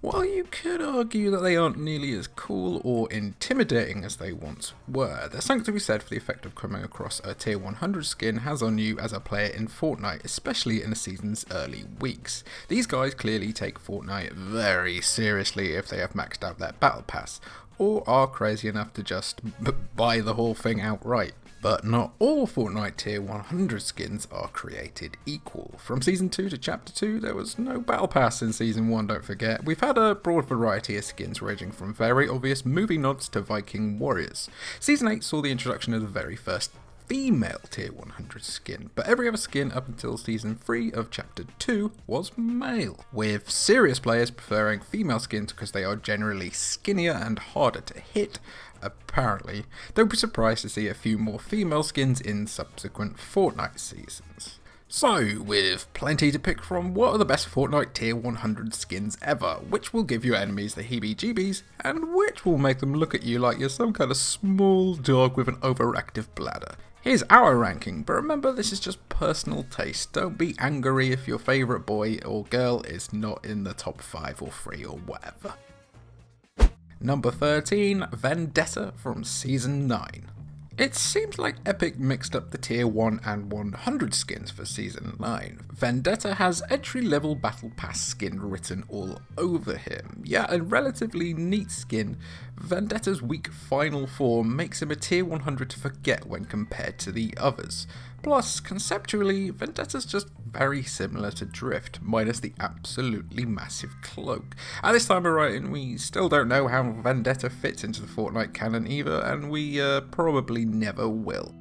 While you could argue that they aren't nearly as cool or intimidating as they once were, there's something to be said for the effect of coming across a tier 100 skin has on you as a player in Fortnite, especially in the season's early weeks. These guys clearly take Fortnite very seriously if they have maxed out their battle pass, or are crazy enough to just buy the whole thing outright. But not all Fortnite tier 100 skins are created equal. From Season 2 to Chapter 2, there was no Battle Pass in Season 1, don't forget. We've had a broad variety of skins ranging from very obvious movie nods to Viking warriors. Season 8 saw the introduction of the very first female tier 100 skin, but every other skin up until Season 3 of Chapter 2 was male, with serious players preferring female skins because they are generally skinnier and harder to hit. Apparently, don't be surprised to see a few more female skins in subsequent Fortnite seasons. So, with plenty to pick from, what are the best Fortnite tier 100 skins ever? Which will give your enemies the heebie-jeebies, and which will make them look at you like you're some kind of small dog with an overactive bladder? Here's our ranking, but remember this is just personal taste. Don't be angry if your favourite boy or girl is not in the top 5 or 3 or whatever. Number 13, Vendetta from Season 9. It seems like Epic mixed up the tier 1 and 100 skins for Season 9. Vendetta has entry level battle pass skin written all over him. Yeah, a relatively neat skin, Vendetta's weak final form makes him a tier 100 to forget when compared to the others. Plus, conceptually, Vendetta's just very similar to Drift, minus the absolutely massive cloak. At this time of writing, we still don't know how Vendetta fits into the Fortnite canon either, and we probably never will.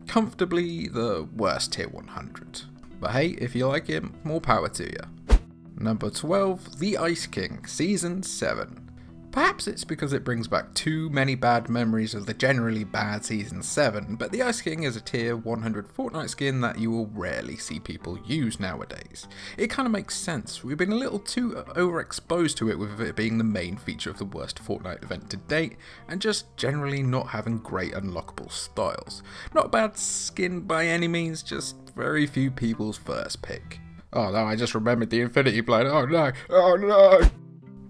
Comfortably the worst tier 100. But hey, if you like him, more power to you. Number 12, the Ice King, Season 7. Perhaps it's because it brings back too many bad memories of the generally bad Season 7, but the Ice King is a tier 100 Fortnite skin that you will rarely see people use nowadays. It kind of makes sense, we've been a little too overexposed to it with it being the main feature of the worst Fortnite event to date, and just generally not having great unlockable styles. Not a bad skin by any means, just very few people's first pick. Oh no, I just remembered the Infinity Blade, oh no!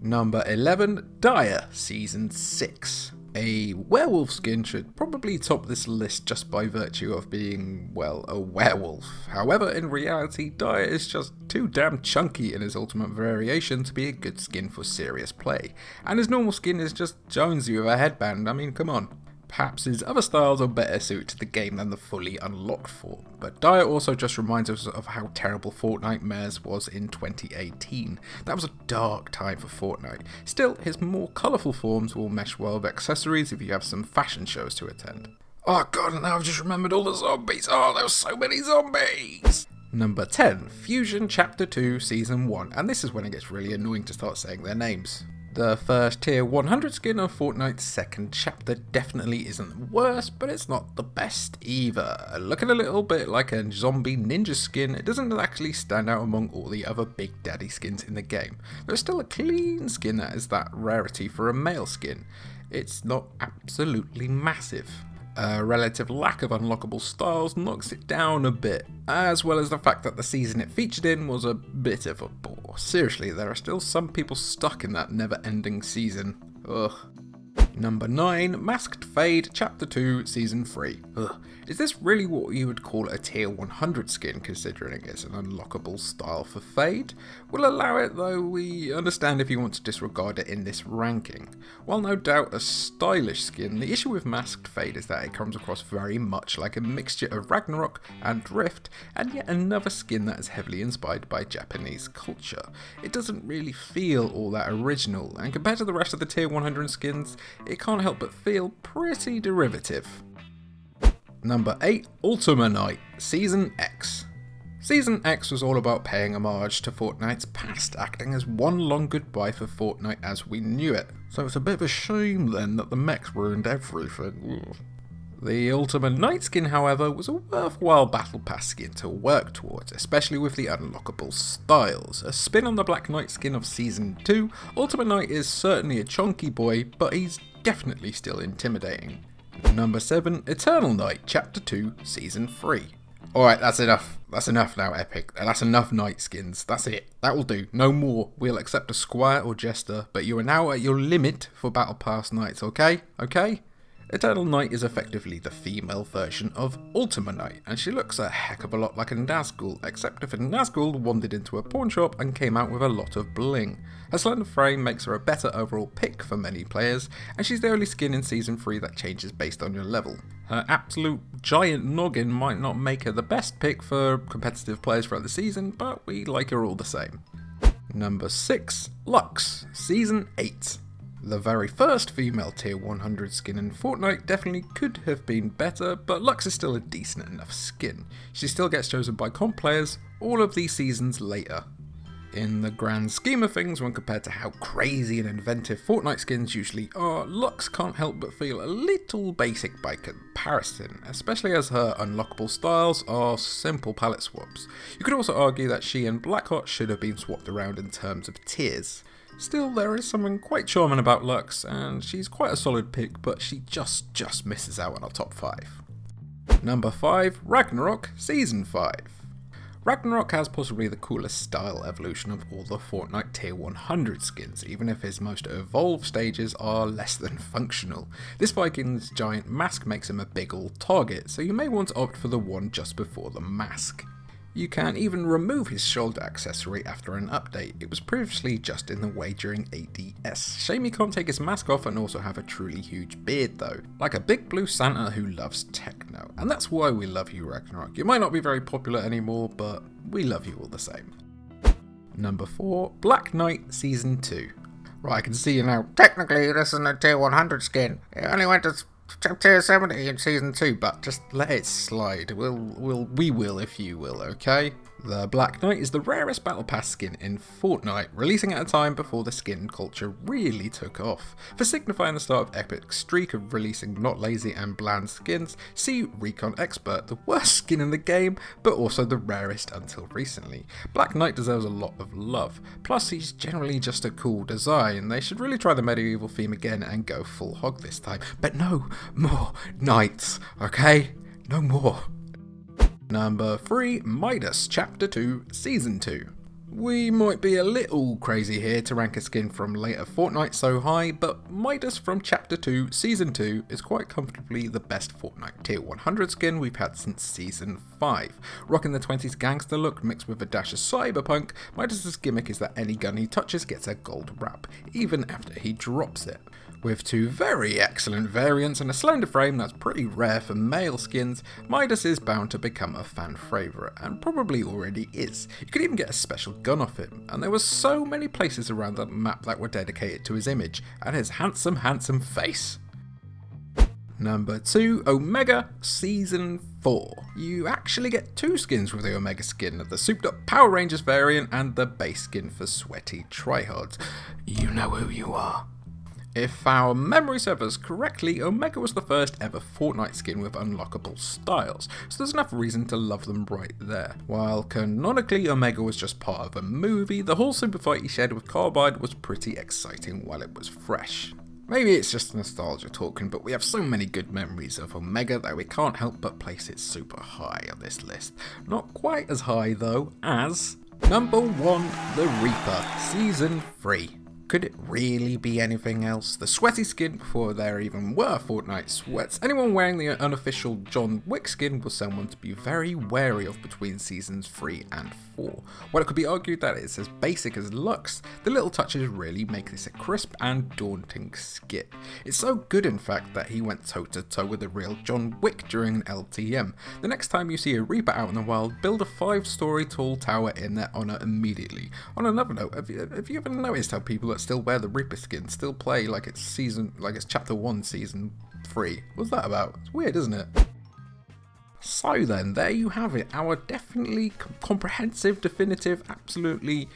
Number 11, Dire, Season 6. A werewolf skin should probably top this list just by virtue of being, well, a werewolf. However, in reality, Dire is just too damn chunky in his ultimate variation to be a good skin for serious play. And his normal skin is just Jonesy with a headband, I mean, come on. Perhaps his other styles are better suited to the game than the fully unlocked form, but Dire also just reminds us of how terrible Fortnite Mares was in 2018. That was a dark time for Fortnite. Still, his more colourful forms will mesh well with accessories if you have some fashion shows to attend. Oh god, and now I've just remembered all the zombies! Oh, there were so many zombies! Number 10, Fusion Chapter 2 Season 1, and this is when it gets really annoying to start saying their names. The first tier 100 skin of Fortnite's second chapter definitely isn't the worst, but it's not the best either. Looking a little bit like a zombie ninja skin, it doesn't actually stand out among all the other big daddy skins in the game. There's still a clean skin that is that rarity for a male skin. It's not absolutely massive. A relative lack of unlockable styles knocks it down a bit, as well as the fact that the season it featured in was a bit of a bore. Seriously, there are still some people stuck in that never-ending season. Ugh. Number 9, Masked Fade Chapter 2 Season 3. Ugh. Is this really what you would call a tier 100 skin, considering it's an unlockable style for Fade? We'll allow it, though we understand if you want to disregard it in this ranking. While no doubt a stylish skin, the issue with Masked Fade is that it comes across very much like a mixture of RAGNAROK and Drift, and yet another skin that is heavily inspired by Japanese culture. It doesn't really feel all that original, and compared to the rest of the tier 100 skins, it can't help but feel pretty derivative. Number 8, ULTIMA Night, Season X. Season X was all about paying homage to Fortnite's past, acting as one long goodbye for Fortnite as we knew it. So it's a bit of a shame then that the mechs ruined everything. Ugh. The ULTIMA Night skin, however, was a worthwhile battle pass skin to work towards, especially with the unlockable styles. A spin on the Black Knight skin of Season 2, ULTIMA Night is certainly a chunky boy, but he's definitely still intimidating. Number 7, Eternal Night Chapter 2 Season 3. Alright, that's enough. That's enough now, Epic. That's enough night skins. That's it. That will do. No more. We'll accept a squire or jester, but you are now at your limit for Battle Pass nights, okay? Okay? Eternal Knight is effectively the female version of Ultima Knight, and she looks a heck of a lot like a Nazgul, except if a Nazgul wandered into a pawn shop and came out with a lot of bling. Her slender frame makes her a better overall pick for many players, and she's the only skin in Season 3 that changes based on your level. Her absolute giant noggin might not make her the best pick for competitive players throughout the season, but we like her all the same. Number 6. LUXE, Season 8. The very first female tier 100 skin in Fortnite definitely could have been better, but LUXE is still a decent enough skin. She still gets chosen by comp players all of these seasons later. In the grand scheme of things, when compared to how crazy and inventive Fortnite skins usually are, LUXE can't help but feel a little basic by comparison, especially as her unlockable styles are simple palette swaps. You could also argue that she and Blackheart should have been swapped around in terms of tiers. Still, there is something quite charming about LUXE, and she's quite a solid pick, but she just misses out on our top 5. Number 5, RAGNAROK Season 5. RAGNAROK has possibly the coolest style evolution of all the Fortnite tier 100 skins, even if his most evolved stages are less than functional. This Viking's giant mask makes him a big old target, so you may want to opt for the one just before the mask. You can even remove his shoulder accessory after an update. It was previously just in the way during ADS. Shame he can't take his mask off and also have a truly huge beard though, like a big blue Santa who loves techno. And that's why we love you, Ragnarok. You might not be very popular anymore, but we love you all the same. Number 4, Black Knight Season 2. Right, I can see you now. Technically, this isn't a tier 100 skin. It only went to tier 70 in Season 2, but just let it slide. We will if you will, okay? The Black Knight is the rarest Battle Pass skin in Fortnite, releasing at a time before the skin culture really took off. For signifying the start of Epic's streak of releasing not lazy and bland skins, see Recon Expert, the worst skin in the game, but also the rarest until recently. Black Knight deserves a lot of love, plus he's generally just a cool design. They should really try the medieval theme again and go full hog this time, but no more knights, okay? No more. Number 3, MIDAS Chapter 2 Season 2. We might be a little crazy here to rank a skin from later Fortnite so high, but Midas from Chapter 2 Season 2 is quite comfortably the best Fortnite tier 100 skin we've had since Season 5. Rocking the 20s gangster look mixed with a dash of cyberpunk, Midas's gimmick is that any gun he touches gets a gold wrap, even after he drops it. With 2 very excellent variants and a slender frame that's pretty rare for male skins, Midas is bound to become a fan favourite, and probably already is. You could even get a special gun off him, and there were so many places around the map that were dedicated to his image, and his handsome face. Number 2, Omega Season 4. You actually get 2 skins with the Omega skin, the souped up Power Rangers variant and the base skin for sweaty tryhards. You know who you are. If our memory serves us correctly, Omega was the first ever Fortnite skin with unlockable styles, so there's enough reason to love them right there. While canonically Omega was just part of a movie, the whole super fight he shared with Carbide was pretty exciting while it was fresh. Maybe it's just nostalgia talking, but we have so many good memories of Omega that we can't help but place it super high on this list. Not quite as high though as number 1, The Reaper Season 3. Could it really be anything else? The sweaty skin before there even were Fortnite sweats. Anyone wearing the unofficial John Wick skin was someone to be very wary of between seasons 3 and 4. While it could be argued that it's as basic as LUXE, the little touches really make this a crisp and daunting skin. It's so good in fact that he went toe to toe with the real John Wick during an LTM. The next time you see a Reaper out in the wild, build a 5-story tall tower in their honour immediately. On another note, have you ever noticed how people that still wear the Reaper skin still play like it's Chapter 1 Season 3? What's that about? It's weird, isn't it? So then, there you have it, our definitely comprehensive, definitive, absolutely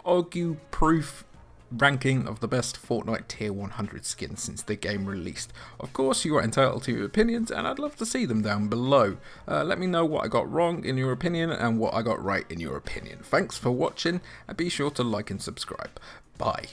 argue-proof ranking of the best Fortnite tier 100 skins since the game released. Of course, you are entitled to your opinions, and I'd love to see them down below. Let me know what I got wrong in your opinion and what I got right in your opinion. Thanks for watching, and be sure to like and subscribe. Bye.